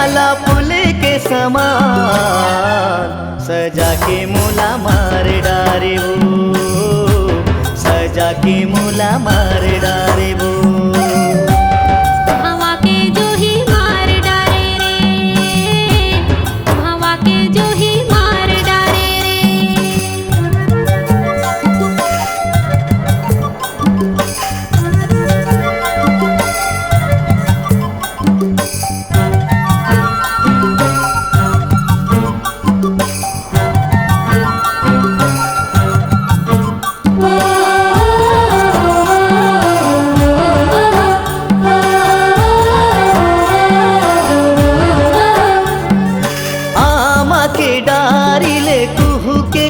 चेहराला फूल के समान, सजा के मोला मार डारे वो, सजा के मोला मार डारे वो। हवा के जो ही मार डारे रे, हवा के जो ही मार डारे रे।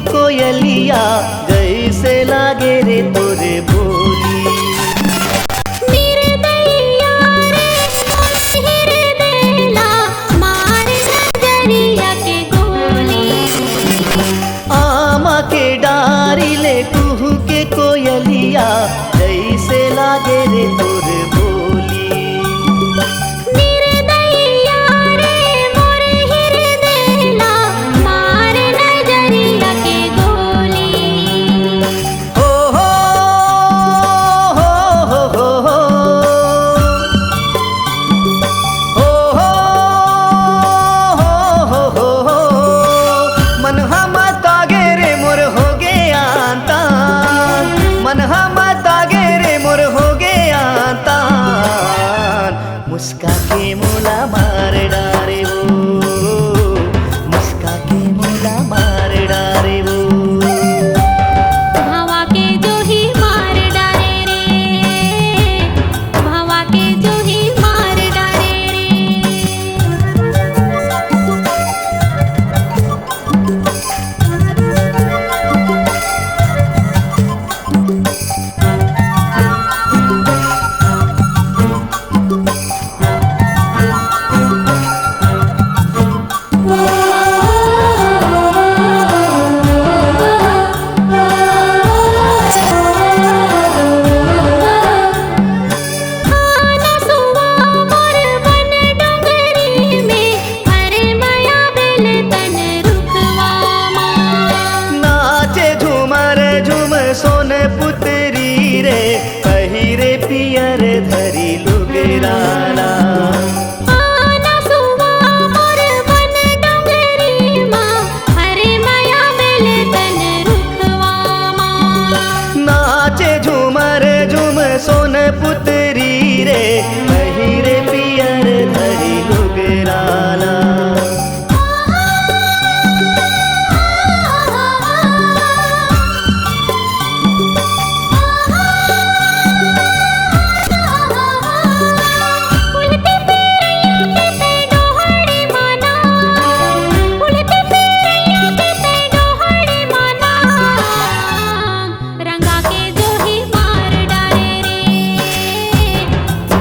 कोयलिया जैसे लागे रे तोरे बोली, निर्दयिया रे मोहिर देला मार नजरिया के गोली। आमा के डारी ले कुहू के कोयलिया जैसे लागे रे तोरे बोली, निर्दयिया रे मोहिर देला मार नजरिया के गोली। हो हो हो हो हो हो हो हो हो मन हम तागे रे मोर हो गया तान, मन हम तागे रे मोर हो गया तान, मुस्का के मोला मार डारे वो, मुस्का के मोला मार डारे वो। हवा के जो ही मार डारे रे, हवा के जो ही मार डारे रे। सोन पुतरी रे पहिरे पियर धरी लुगराना, आना सुवा मोर बन डोंगरी माँ, हरे माया बेल तन रुखवा माँ। नाचे झूमर झूम सोन पुतरी रे पहिरे पियर धरी लुगराना। रंगा के जो ही मार डारे रे,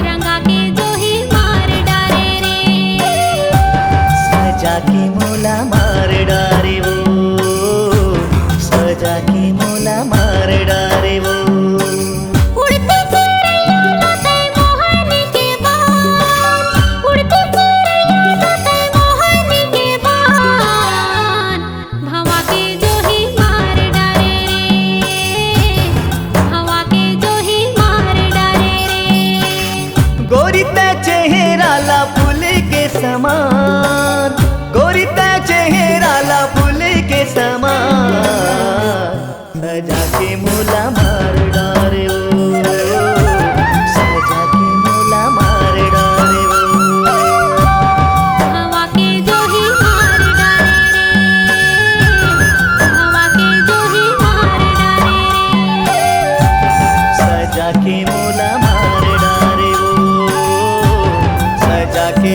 रंगा के जो ही मार डारे रे। सजा के मोला मार डारे वो, सजा के मोला मार डारे वो। उड़ती चिड़ैया लौटे मोहन के बान, उड़ती चिड़ैया लौटे मोहन के बान। हवा के जो ही मार डारे रे, हवा के जो ही मार डारे रे। गोरी ते चेहराला फूल के समान, गोरी ते चेहराला फूल के समान, सजा के मोला मार डारे वो, सजा के मोला मार डारे वो। हवा के जो ही मार डारे रे, हवा के जो ही मार डारे रे। सजा के मोला मार डारे वो, सजा के